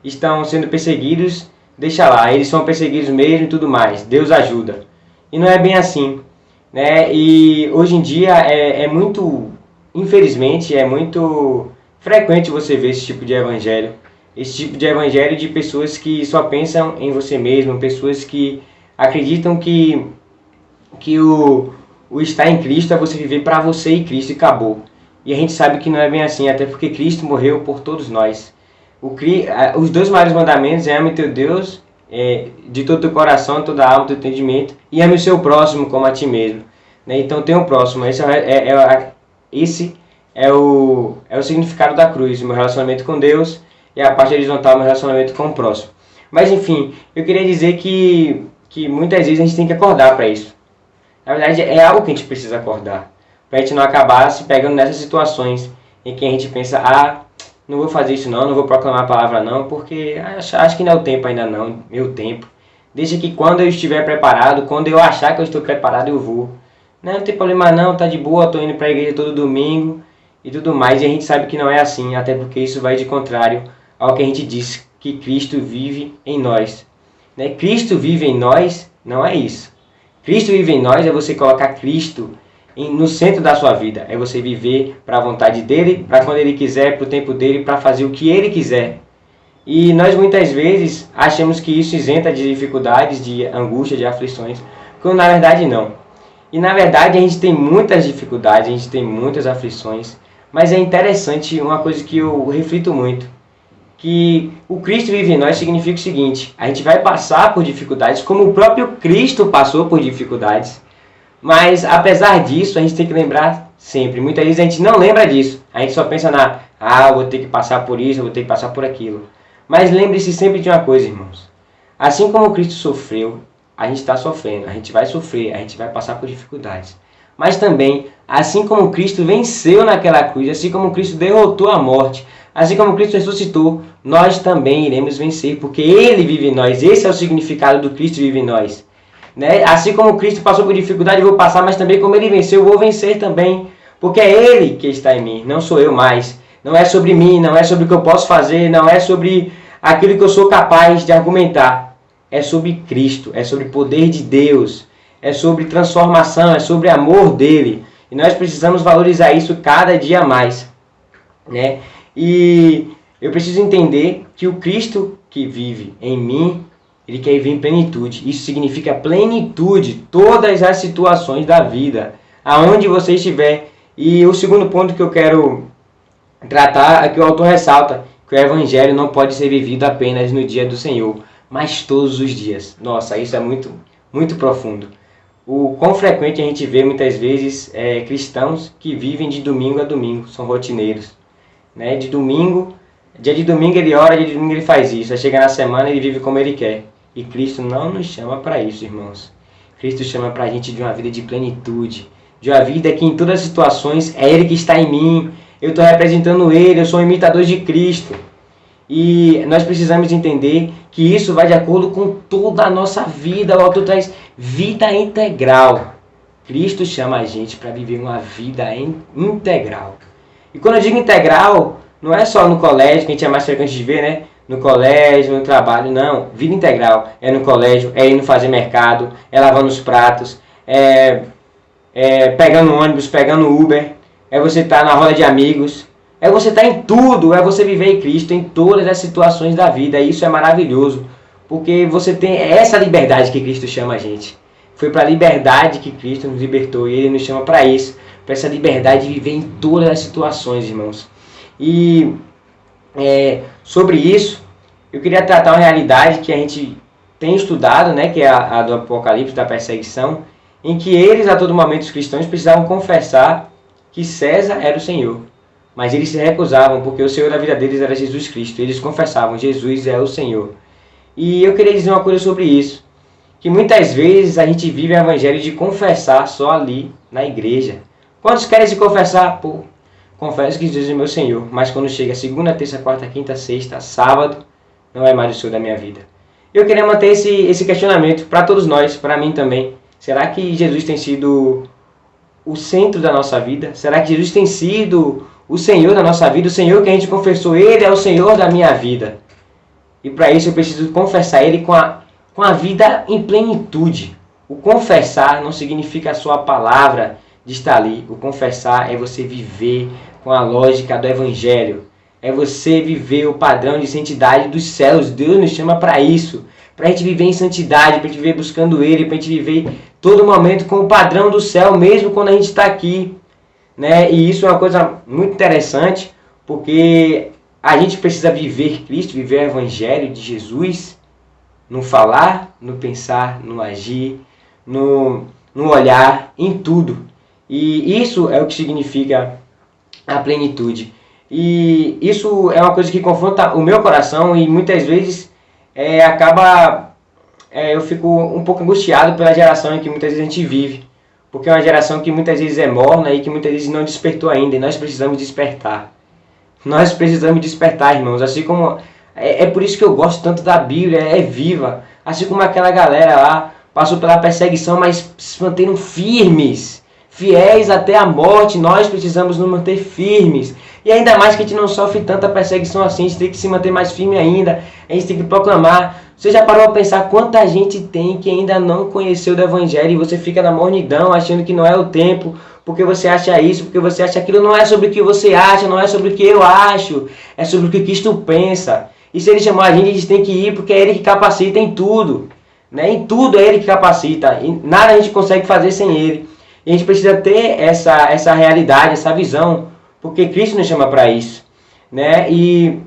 estão sendo perseguidos, deixa lá, eles são perseguidos mesmo e tudo mais, Deus ajuda. E não é bem assim, E hoje em dia infelizmente, é muito frequente você ver esse tipo de evangelho. Esse tipo de evangelho de pessoas que só pensam em você mesmo, pessoas que acreditam que o estar em Cristo é você viver para você e Cristo e acabou. E a gente sabe que não é bem assim, até porque Cristo morreu por todos nós. Os 2 maiores mandamentos é ame teu Deus de todo o teu coração, toda a alma, todo o entendimento, e ame o seu próximo como a ti mesmo. Né? Então tem o próximo, esse é o significado da cruz, o meu relacionamento com Deus, e a parte horizontal, o meu relacionamento com o próximo. Mas enfim, eu queria dizer que muitas vezes a gente tem que acordar para isso. Na verdade, é algo que a gente precisa acordar, para a gente não acabar se pegando nessas situações em que a gente pensa, não vou fazer isso não vou proclamar a palavra não, porque acho que não é o tempo ainda não, meu tempo. Deixa que quando eu estiver preparado, quando eu achar que eu estou preparado, eu vou. Não tem problema não, tá de boa, estou indo para a igreja todo domingo e tudo mais. E a gente sabe que não é assim, até porque isso vai de contrário ao que a gente diz, que Cristo vive em nós. Né? Cristo vive em nós não é isso. Cristo vive em nós é você colocar Cristo no centro da sua vida. É você viver para a vontade dele, para quando ele quiser, para o tempo dele, para fazer o que ele quiser. E nós muitas vezes achamos que isso isenta de dificuldades, de angústia, de aflições, quando na verdade não. E na verdade a gente tem muitas dificuldades, a gente tem muitas aflições, mas é interessante uma coisa que eu reflito muito, que o Cristo vive em nós significa o seguinte: a gente vai passar por dificuldades, como o próprio Cristo passou por dificuldades, mas apesar disso a gente tem que lembrar sempre. Muitas vezes a gente não lembra disso, a gente só pensa eu vou ter que passar por isso, eu vou ter que passar por aquilo. Mas lembre-se sempre de uma coisa, irmãos: assim como Cristo sofreu, a gente está sofrendo, a gente vai sofrer, a gente vai passar por dificuldades. Mas também, assim como Cristo venceu naquela cruz, assim como Cristo derrotou a morte, assim como Cristo ressuscitou, nós também iremos vencer, porque Ele vive em nós. Esse é o significado do Cristo vive em nós. Né? Assim como Cristo passou por dificuldade, eu vou passar, mas também como Ele venceu, eu vou vencer também. Porque é Ele que está em mim, não sou eu mais. Não é sobre mim, não é sobre o que eu posso fazer, não é sobre aquilo que eu sou capaz de argumentar. É sobre Cristo, é sobre o poder de Deus, é sobre transformação, é sobre amor dEle. E nós precisamos valorizar isso cada dia mais. Né? E eu preciso entender que o Cristo que vive em mim, Ele quer viver em plenitude. Isso significa plenitude, todas as situações da vida, aonde você estiver. E o segundo ponto que eu quero tratar é que o autor ressalta que o Evangelho não pode ser vivido apenas no dia do Senhor, mas todos os dias. Nossa, isso é muito, muito profundo. O quão frequente a gente vê muitas vezes cristãos que vivem de domingo a domingo, são rotineiros. Né? Dia de domingo ele ora, dia de domingo ele faz isso. Aí chega na semana ele vive como ele quer. E Cristo não nos chama para isso, irmãos. Cristo chama para a gente de uma vida de plenitude, de uma vida que em todas as situações é Ele que está em mim. Eu estou representando Ele, eu sou um imitador de Cristo. E nós precisamos entender que isso vai de acordo com toda a nossa vida. O autor traz vida integral. Cristo chama a gente para viver uma vida integral. E quando eu digo integral, não é só no colégio, que a gente é mais frequente de ver, né? No colégio, no trabalho, não. Vida integral é no colégio, é indo fazer mercado, é lavando os pratos, é pegando ônibus, pegando Uber, é você estar na roda de amigos, é você estar em tudo, é você viver em Cristo, em todas as situações da vida. E isso é maravilhoso, porque você tem essa liberdade que Cristo chama a gente. Foi para a liberdade que Cristo nos libertou e Ele nos chama para isso, para essa liberdade de viver em todas as situações, irmãos. E sobre isso, eu queria tratar uma realidade que a gente tem estudado, né, que é a do Apocalipse, da perseguição, em que eles, a todo momento, os cristãos, precisavam confessar que César era o Senhor. Mas eles se recusavam, porque o Senhor da vida deles era Jesus Cristo. Eles confessavam, Jesus é o Senhor. E eu queria dizer uma coisa sobre isso, que muitas vezes a gente vive o evangelho de confessar só ali, na igreja. Quantos querem se confessar? Pô, confesso que Jesus é meu Senhor, mas quando chega segunda, terça, quarta, quinta, sexta, sábado, não é mais o Senhor da minha vida. Eu queria manter esse questionamento para todos nós, para mim também. Será que Jesus tem sido o centro da nossa vida? Será que Jesus tem sido o Senhor da nossa vida? O Senhor que a gente confessou, Ele é o Senhor da minha vida. E para isso eu preciso confessar Ele com a vida em plenitude. O confessar não significa só a palavra de estar ali. O confessar é você viver com a lógica do Evangelho. É você viver o padrão de santidade dos céus. Deus nos chama para isso. Para a gente viver em santidade, para a gente viver buscando Ele, para a gente viver todo momento com o padrão do céu, mesmo quando a gente está aqui. né? E isso é uma coisa muito interessante, porque a gente precisa viver Cristo, viver o Evangelho de Jesus, no falar, no pensar, no agir, no olhar, em tudo. E isso é o que significa a plenitude. E isso é uma coisa que confronta o meu coração e muitas vezes eu fico um pouco angustiado pela geração em que muitas vezes a gente vive. Porque é uma geração que muitas vezes é morna e que muitas vezes não despertou ainda. E nós precisamos despertar. Nós precisamos despertar, irmãos. Assim como é por isso que eu gosto tanto da Bíblia, é viva. Assim como aquela galera lá passou pela perseguição, mas se manteram firmes, fiéis até a morte. Nós precisamos nos manter firmes. E ainda mais que a gente não sofre tanta perseguição assim, a gente tem que se manter mais firme ainda. A gente tem que proclamar. Você já parou a pensar quanta gente tem que ainda não conheceu do Evangelho e você fica na mornidão achando que não é o tempo, porque você acha isso, porque você acha aquilo. Não é sobre o que você acha, não é sobre o que eu acho, é sobre o que Cristo pensa. E se Ele chamar a gente tem que ir, porque é Ele que capacita em tudo. Né? Em tudo é Ele que capacita, e nada a gente consegue fazer sem Ele. E a gente precisa ter essa realidade, essa visão, porque Cristo nos chama para isso. Né? E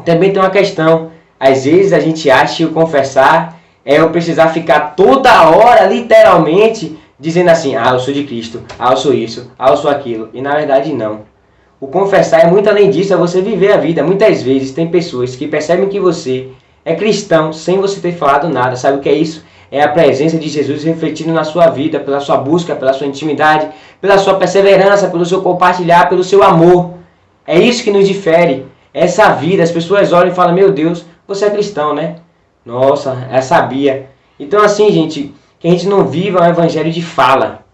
também tem uma questão, às vezes a gente acha que o confessar é eu precisar ficar toda hora, literalmente, dizendo assim, eu sou de Cristo, eu sou isso, eu sou aquilo. E na verdade não. O confessar é muito além disso, é você viver a vida. Muitas vezes tem pessoas que percebem que você é cristão sem você ter falado nada. Sabe o que é isso? É a presença de Jesus refletindo na sua vida, pela sua busca, pela sua intimidade, pela sua perseverança, pelo seu compartilhar, pelo seu amor. É isso que nos difere. Essa vida, as pessoas olham e falam, meu Deus, você é cristão, né? Nossa, eu sabia. Então assim, gente, que a gente não viva um evangelho de fala.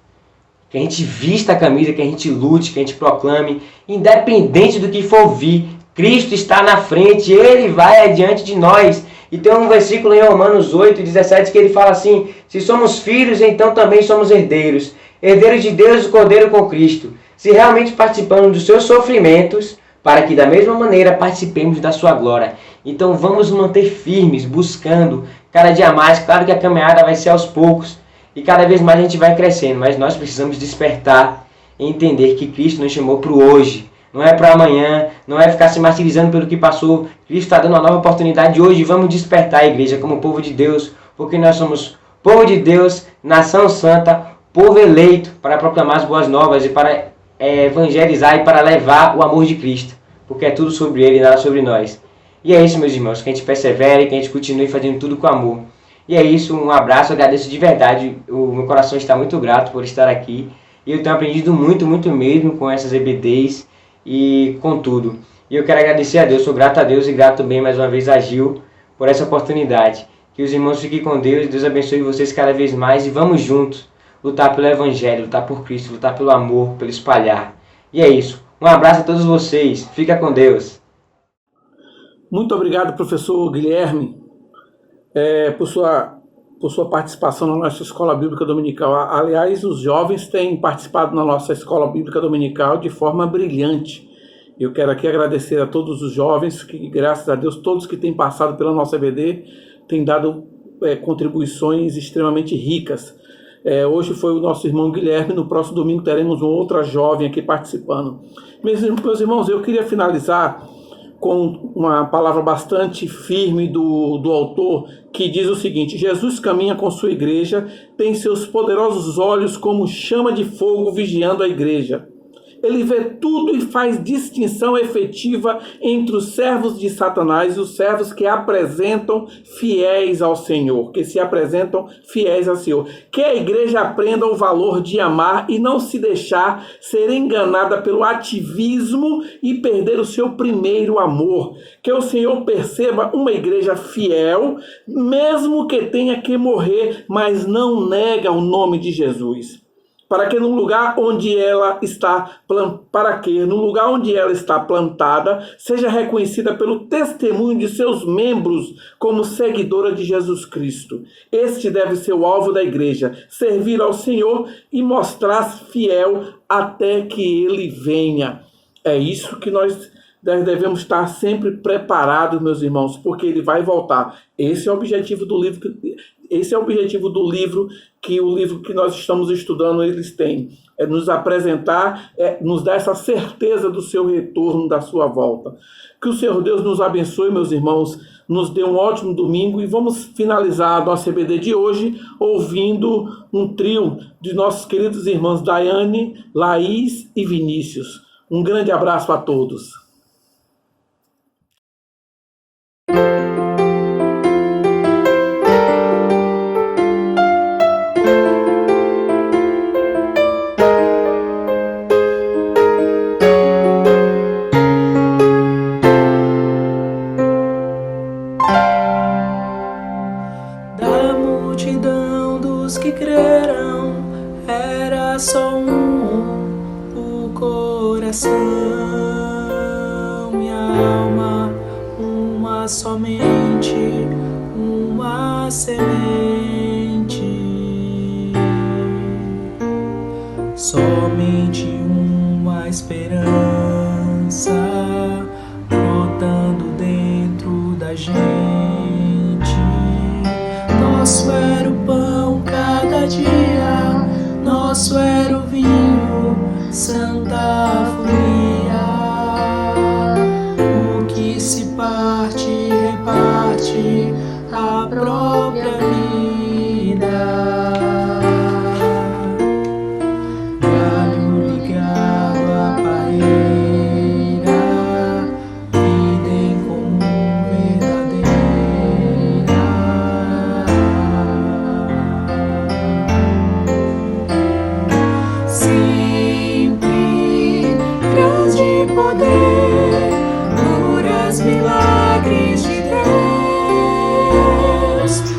Que a gente vista a camisa, que a gente lute, que a gente proclame, independente do que for vir. Cristo está na frente, Ele vai adiante de nós. E tem um versículo em Romanos 8:17 que ele fala assim, se somos filhos, então também somos herdeiros. Herdeiros de Deus e Cordeiro com Cristo. Se realmente participamos dos seus sofrimentos, para que da mesma maneira participemos da sua glória. Então vamos nos manter firmes, buscando cada dia mais. Claro que a caminhada vai ser aos poucos. E cada vez mais a gente vai crescendo, mas nós precisamos despertar e entender que Cristo nos chamou para o hoje. Não é para amanhã, não é ficar se martirizando pelo que passou. Cristo está dando uma nova oportunidade hoje. Vamos despertar a igreja como povo de Deus, porque nós somos povo de Deus, nação santa, povo eleito para proclamar as boas novas e para evangelizar e para levar o amor de Cristo, porque é tudo sobre Ele e nada sobre nós. E é isso, meus irmãos, que a gente persevere, que a gente continue fazendo tudo com amor. E é isso, um abraço, agradeço de verdade, o meu coração está muito grato por estar aqui. E eu tenho aprendido muito, muito mesmo com essas EBDs e com tudo. E eu quero agradecer a Deus, sou grato a Deus e grato também mais uma vez a Gil por essa oportunidade. Que os irmãos fiquem com Deus, Deus abençoe vocês cada vez mais e vamos juntos lutar pelo Evangelho, lutar por Cristo, lutar pelo amor, pelo espalhar. E é isso, um abraço a todos vocês, fica com Deus. Muito obrigado, professor Guilherme, por sua participação na nossa Escola Bíblica Dominical. Aliás, os jovens têm participado na nossa Escola Bíblica Dominical de forma brilhante. Eu quero aqui agradecer a todos os jovens, que graças a Deus, todos que têm passado pela nossa EBD, têm dado contribuições extremamente ricas. Hoje foi o nosso irmão Guilherme, no próximo domingo teremos uma outra jovem aqui participando. Meus irmãos, eu queria finalizar com uma palavra bastante firme do autor, que diz o seguinte: Jesus caminha com sua igreja, tem seus poderosos olhos como chama de fogo vigiando a igreja. Ele vê tudo e faz distinção efetiva entre os servos de Satanás e os servos que apresentam fiéis ao Senhor, que se apresentam fiéis ao Senhor. Que a igreja aprenda o valor de amar e não se deixar ser enganada pelo ativismo e perder o seu primeiro amor. Que o Senhor perceba uma igreja fiel, mesmo que tenha que morrer, mas não nega o nome de Jesus. Para que no lugar onde ela está plantada, seja reconhecida pelo testemunho de seus membros como seguidora de Jesus Cristo. Este deve ser o alvo da igreja, servir ao Senhor e mostrar-se fiel até que Ele venha. É isso que nós devemos estar sempre preparados, meus irmãos, porque Ele vai voltar. Esse é o objetivo do livro. Esse é o objetivo do livro que nós estamos estudando, eles têm. nos apresentar, nos dar essa certeza do seu retorno, da sua volta. Que o Senhor Deus nos abençoe, meus irmãos, nos dê um ótimo domingo e vamos finalizar a nossa CBD de hoje ouvindo um trio de nossos queridos irmãos Daiane, Laís e Vinícius. Um grande abraço a todos. Da multidão dos que creram, era só o coração e a alma, uma somente, uma semente, somente uma esperança brotando dentro da gente. Nosso era o pão cada dia, nosso era o vinho, Santa Folia. O que se parte, reparte a própria vida. Galho ligado à pareira, vida em comum verdadeira. Sempre grande poder, curas, milagres de Deus.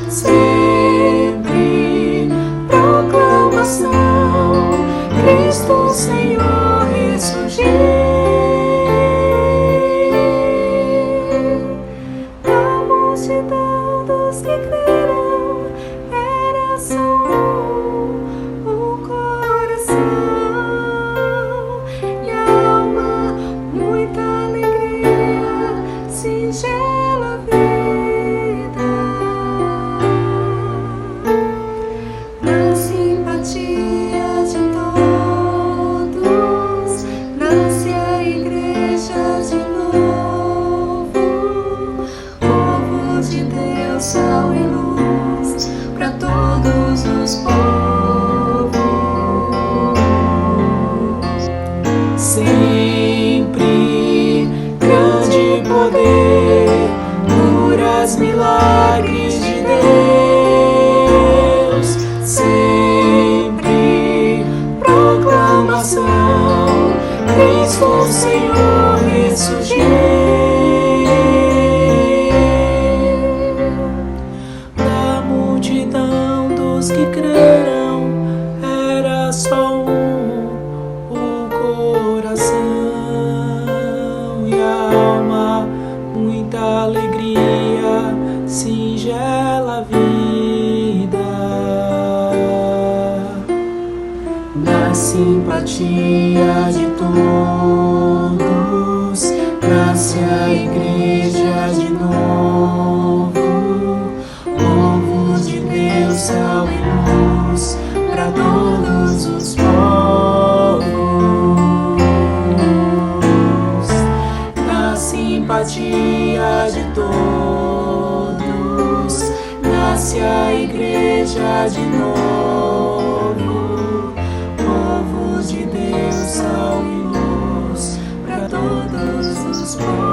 Sempre proclamação, Cristo Senhor ressurgiu. Da multidão dos que creram, era só o coração e a alma, muita alegria, singela vida. Na simpatia de todos, nasce a igreja de novo, povo de Deus, sal e luz para todos os povos. Sempre grande poder, curas, milagres de Deus. Sempre proclamação, Cristo Senhor ressurgiu. Da multidão dos que creram, era só o coração e a alma, muita alegria, singela vida. Na simpatia de todos, nasce a igreja de novo, povo de Deus, sal e luz para todos os povos. Na simpatia de todos, nasce a igreja de novo, povo de Deus, sal e luz para todos os povos.